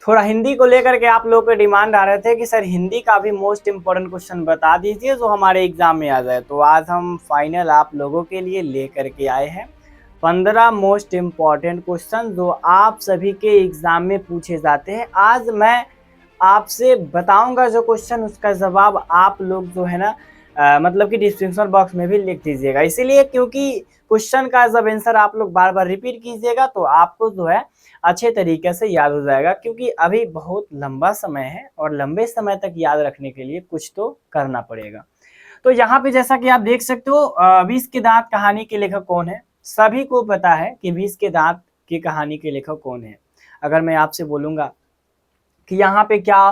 थोड़ा हिंदी को लेकर के आप लोगों के डिमांड आ रहे थे कि सर हिंदी का भी मोस्ट इम्पोर्टेंट क्वेश्चन बता दीजिए जो हमारे एग्जाम में आ जाए। तो आज हम फाइनल आप लोगों के लिए लेकर के आए हैं 15 मोस्ट इम्पॉर्टेंट क्वेश्चन जो आप सभी के एग्जाम में पूछे जाते हैं। आज मैं आपसे बताऊंगा जो क्वेश्चन, उसका जवाब आप लोग जो है ना मतलब कि डिस्क्रिप्शन बॉक्स में भी लिख दीजिएगा। इसीलिए क्योंकि क्वेश्चन का जब आंसर आप लोग बार बार रिपीट कीजिएगा तो आपको जो है अच्छे तरीके से याद हो जाएगा, क्योंकि अभी बहुत लंबा समय है और लंबे समय तक याद रखने के लिए कुछ तो करना पड़ेगा। तो यहाँ पे जैसा कि आप देख सकते हो 20 के दांत कहानी के लेखक कौन है। सभी को पता है कि 20 के दांत की कहानी के लेखक कौन है। अगर मैं आपसे बोलूंगा कि यहाँ पे क्या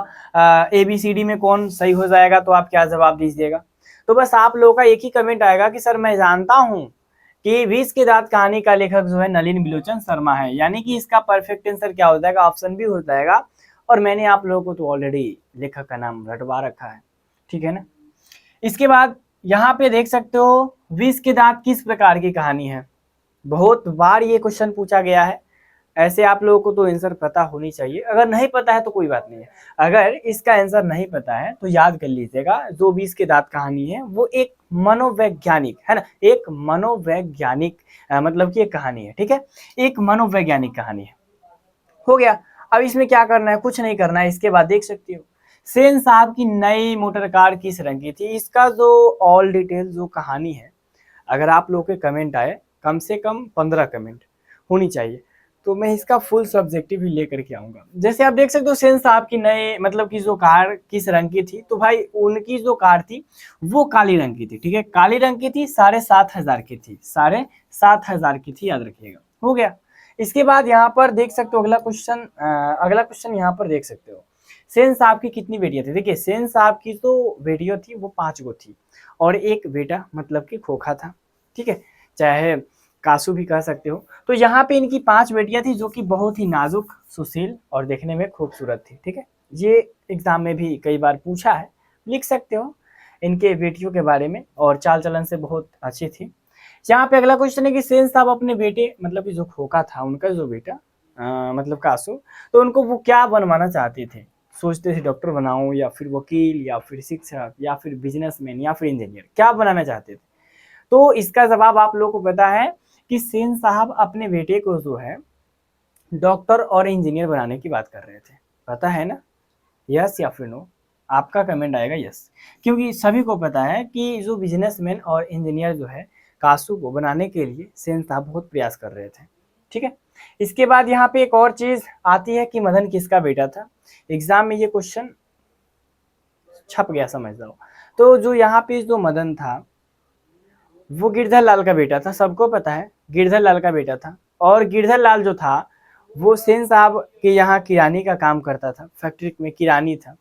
ABCD में कौन सही हो जाएगा तो आप क्या जवाब दीजिएगा। तो बस आप लोगों का एक ही कमेंट आएगा कि सर मैं जानता हूँ कि 20 के दांत कहानी का लेखक जो है नलिन बिलोचन शर्मा है। यानी कि इसका परफेक्ट आंसर क्या हो जाएगा, ऑप्शन बी हो जाएगा। और मैंने आप लोगों को तो ऑलरेडी लेखक का नाम रटवा रखा है, ठीक है ना। इसके बाद यहाँ पे देख सकते हो 20 के दांत किस प्रकार की कहानी है। बहुत बार ये क्वेश्चन पूछा गया है, ऐसे आप लोगों को तो आंसर पता होनी चाहिए। अगर नहीं पता है तो कोई बात नहीं है, अगर इसका आंसर नहीं पता है तो याद कर लीजिएगा जो 20 के दांत कहानी है वो एक मनोवैज्ञानिक है ना, एक मनोवैज्ञानिक मतलब कि एक कहानी है, ठीक है, एक मनोवैज्ञानिक कहानी है। हो गया। अब इसमें क्या करना है, कुछ नहीं करना है। इसके बाद देख सकते हो सेन साहब की नई मोटर कार किस रंग की थी। इसका जो ऑल डिटेल जो कहानी है, अगर आप लोग के कमेंट आए कम से कम 15 कमेंट होनी चाहिए तो मैं इसका फुल सब्जेक्टिव ही लेकर के आऊंगा। जैसे आप देख सकते हो सेन साहब की नए मतलब की जो कार किस रंग की थी, तो भाई उनकी जो कार थी वो काली रंग की थी, ठीक है, काली रंग की थी, 7,500 की थी, 7,500 की थी, याद रखिएगा। हो गया। इसके बाद यहाँ पर देख सकते हो अगला क्वेश्चन यहाँ पर देख सकते हो सेन साहब की कितनी बेटियां थी। देखिए सेन साहब की जो बेटियां थी वो 5 गो थी और एक बेटा मतलब कि खोखा था, ठीक है, चाहे कासू भी कह सकते हो। तो यहाँ पे इनकी 5 बेटियां थी जो कि बहुत ही नाजुक, सुशील और देखने में खूबसूरत थी, ठीक है। ये एग्जाम में भी कई बार पूछा है, लिख सकते हो इनके बेटियों के बारे में, और चाल चलन से बहुत अच्छी थी। यहाँ पे अगला क्वेश्चन है कि सेन साहब अपने बेटे मतलब कि जो खोखा था उनका जो बेटा मतलब कासू, तो उनको वो क्या बनवाना चाहते थे। सोचते थे डॉक्टर बनाऊं या फिर वकील या फिर शिक्षक या फिर बिजनेसमैन या फिर इंजीनियर, क्या बनाना चाहते थे। तो इसका जवाब आप लोगों को पता है कि सेन साहब अपने बेटे को जो है डॉक्टर और इंजीनियर बनाने की बात कर रहे थे। पता है ना, यस या फिर नो। आपका कमेंट आएगा यस, क्योंकि सभी को पता है कि जो बिजनेसमैन और इंजीनियर जो है कासू को बनाने के लिए सेन साहब बहुत प्रयास कर रहे थे, ठीक है। इसके बाद यहाँ पे एक और चीज आती है कि मदन किसका बेटा था। एग्जाम में ये क्वेश्चन छप गया समझ लो। तो जो यहाँ पे जो मदन था वो गिरधर लाल का बेटा था, सबको पता है गिरधर लाल का बेटा था। और गिरधर लाल जो था वो सेन साहब के यहाँ किरानी का काम करता था, फैक्ट्री में किरानी था।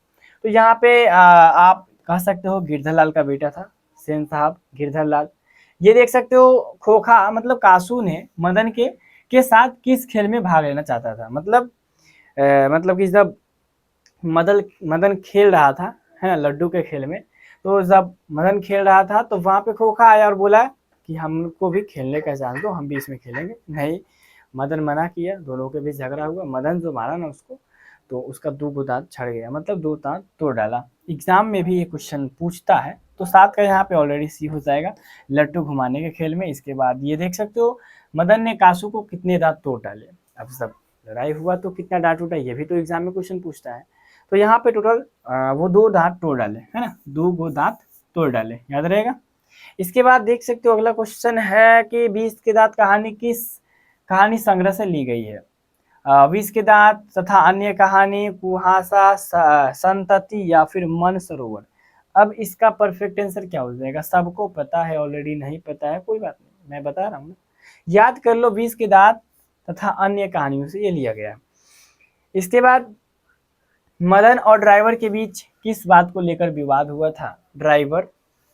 तो यहाँ पे आप कह सकते हो गिरधर लाल का बेटा था सेन साहब, गिरधर लाल। ये देख सकते हो खोखा मतलब कासू ने मदन के साथ किस खेल में भाग लेना चाहता था। मतलब कि जब मदन खेल रहा था है ना लड्डू के खेल में, तो जब मदन खेल रहा था तो वहां पे खोखा आया और बोला कि हमको भी खेलने का चांस दो, हम भी इसमें खेलेंगे। नहीं, मदन मना किया, दोनों के बीच झगड़ा हुआ। मदन जो मारा ना उसको, तो उसका 2 दांत छड़ गया, मतलब 2 दांत तोड़ डाला। एग्जाम में भी ये क्वेश्चन पूछता है, तो 7 का यहाँ पे ऑलरेडी सी हो जाएगा लट्टू घुमाने के खेल में। इसके बाद ये देख सकते हो मदन ने कासू को कितने दांत तोड़ डाले। अब सब लड़ाई हुआ तो कितना दांत टूटा, ये भी तो एग्जाम में क्वेश्चन पूछता है। तो यहाँ पे टोटल वो 2 दांत तोड़ डाले है ना, 2 गो दांत तोड़ डाले, याद रहेगा। इसके बाद देख सकते हो अगला क्वेश्चन है कि 20 के दांत कहानी किस कहानी संग्रह से ली गई है। 20 के दांत तथा अन्य कहानी, कुहासा, संतति या फिर मन सरोवर। अब इसका परफेक्ट आंसर क्या हो जाएगा, सबको पता है ऑलरेडी, नहीं पता है कोई बात नहीं, मैं बता रहा हूँ। याद कर लो 20 के दांत तथा अन्य कहानियों से ये लिया गया है। इसके बाद मदन और ड्राइवर के बीच किस बात को लेकर विवाद हुआ था। ड्राइवर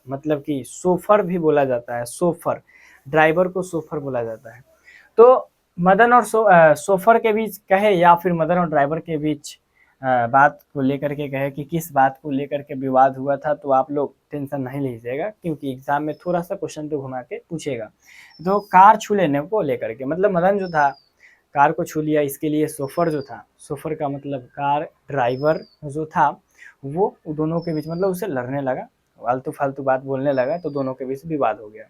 मतलब कि सोफर भी बोला जाता है, सोफर, ड्राइवर को सोफर बोला जाता है। तो मदन और सोफर के बीच कहे या फिर मदन और ड्राइवर के बीच बात को लेकर के कहे कि किस बात को लेकर के विवाद हुआ था, तो आप लोग टेंशन नहीं लीजिएगा, क्योंकि एग्जाम में थोड़ा सा क्वेश्चन तो घुमा के पूछेगा। तो कार छू लेने को लेकर के, मतलब मदन जो था कार को छू लिया, इसके लिए शोफर जो था, शोफर का मतलब कार ड्राइवर जो था वो दोनों के बीच मतलब उससे लड़ने लगा, फालतू फालतू बात बोलने लगा, तो दोनों के बीच विवाद हो गया।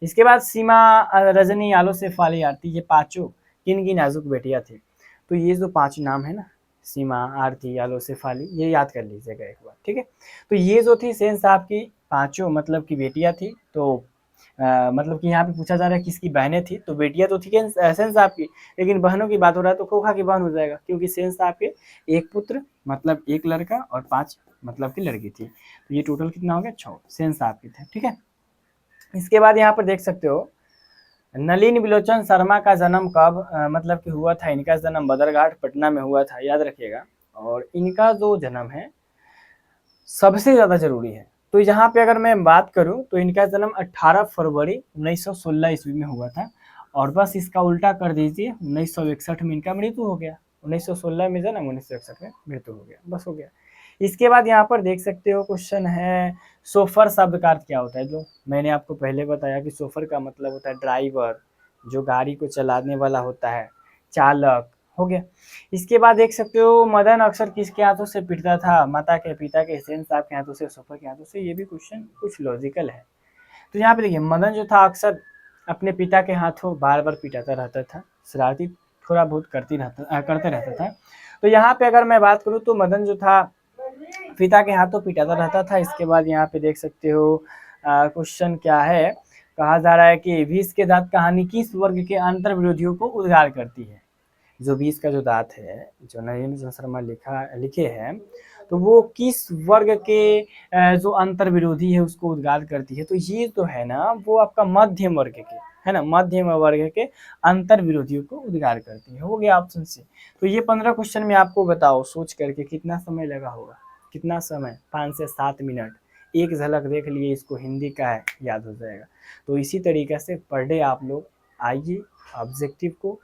इसके बाद सीमा, रजनी, आलो शेफाली, आरती, ये पांचों किन की नाजुक बेटियां थी। तो ये जो 5 नाम है ना, सीमा, आरती, आलो शेफाली, ये याद कर लीजिएगा एक बार, ठीक है। तो ये जो थी सेन साहब की पांचों मतलब की बेटियां थी। तो मतलब कि यहाँ पे पूछा जा रहा है किसकी बहनें थी, तो बेटियां तो थी सेन साहब की, लेकिन बहनों की बात हो रहा है तो खोखा की बहन हो जाएगा, क्योंकि सेन साहब के एक पुत्र मतलब एक लड़का और 5 मतलब की लड़की थी। तो ये टोटल कितना हो गया, 6 सेन साहब के थे, ठीक है। इसके बाद यहाँ पर देख सकते हो नलिनी बिलोचन शर्मा का जन्म कब मतलब कि हुआ था। इनका जन्म बदरघाट पटना में हुआ था, याद रखिएगा। और इनका जो जन्म है सबसे ज़्यादा जरूरी है। तो यहाँ पे अगर मैं बात करूँ तो इनका जन्म 18 फरवरी 1916 ईस्वी में हुआ था, और बस इसका उल्टा कर दीजिए 1961 में इनका मृत्यु हो गया। 1916 में जन्म, 1961 में मृत्यु हो गया, बस हो गया। इसके बाद यहाँ पर देख सकते हो क्वेश्चन है सोफर शब्द का अर्थ क्या होता है। जो मैंने आपको पहले बताया कि सोफर का मतलब होता है ड्राइवर, जो गाड़ी को चलाने वाला होता है, चालक, हो गया। इसके बाद देख सकते हो मदन अक्सर किसके हाथों से पिटता था, माता के, पिता के, सेन साहब के हाथों से, सोफर के हाथों से। ये भी क्वेश्चन कुछ लॉजिकल है। तो यहाँ पे देखिए मदन जो था अक्सर अपने पिता के हाथों बार बार पिटाता रहता था, शरारती थोड़ा बहुत करते रहता था। तो यहाँ पे अगर मैं बात करूँ तो मदन जो था पिता के हाथों पिटाता रहता था। इसके बाद यहाँ पे देख सकते हो क्वेश्चन क्या है, कहा जा रहा है कि विष के दांत कहानी किस वर्ग के अंतर विरोधियों को उद्गार करती है। जो 20 का जो दांत है, जो नरेंद्र शर्मा लिखे हैं, तो वो किस वर्ग के जो अंतर विरोधी है उसको उद्गार करती है। तो ये तो है ना वो आपका मध्यम वर्ग के है ना, मध्यम वर्ग के अंतर विरोधियों को उद्गार करती है, हो गया ऑप्शन सी। तो ये 15 क्वेश्चन में आपको बताओ सोच करके कितना समय लगा होगा, कितना समय, 5 से 7 मिनट। एक झलक देख लिए इसको, हिंदी का है, याद हो जाएगा। तो इसी तरीके से पर डे आप लोग आइए, ऑब्जेक्टिव को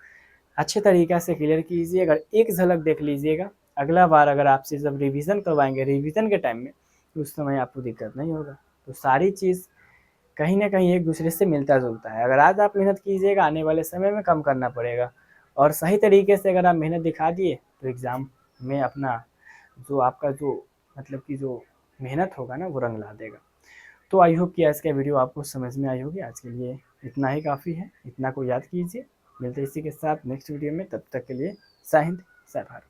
अच्छे तरीक़े से क्लियर कीजिए। अगर एक झलक देख लीजिएगा, अगला बार अगर आपसे जब रिवीजन करवाएंगे रिवीजन के टाइम में, तो उस समय आपको दिक्कत नहीं होगा। तो सारी चीज़ कहीं ना कहीं एक दूसरे से मिलता जुलता है। अगर आज आप मेहनत कीजिएगा, आने वाले समय में कम करना पड़ेगा, और सही तरीके से अगर आप मेहनत दिखा दिए तो एग्ज़ाम में अपना जो आपका जो मतलब कि जो मेहनत होगा ना वो रंग ला देगा। तो आई होप कि आज का वीडियो आपको समझ में आई होगी। आज के लिए इतना ही काफ़ी है, इतना को याद कीजिए। मिलते इसी के साथ नेक्स्ट वीडियो में, तब तक के लिए जय हिंद, जय भारत।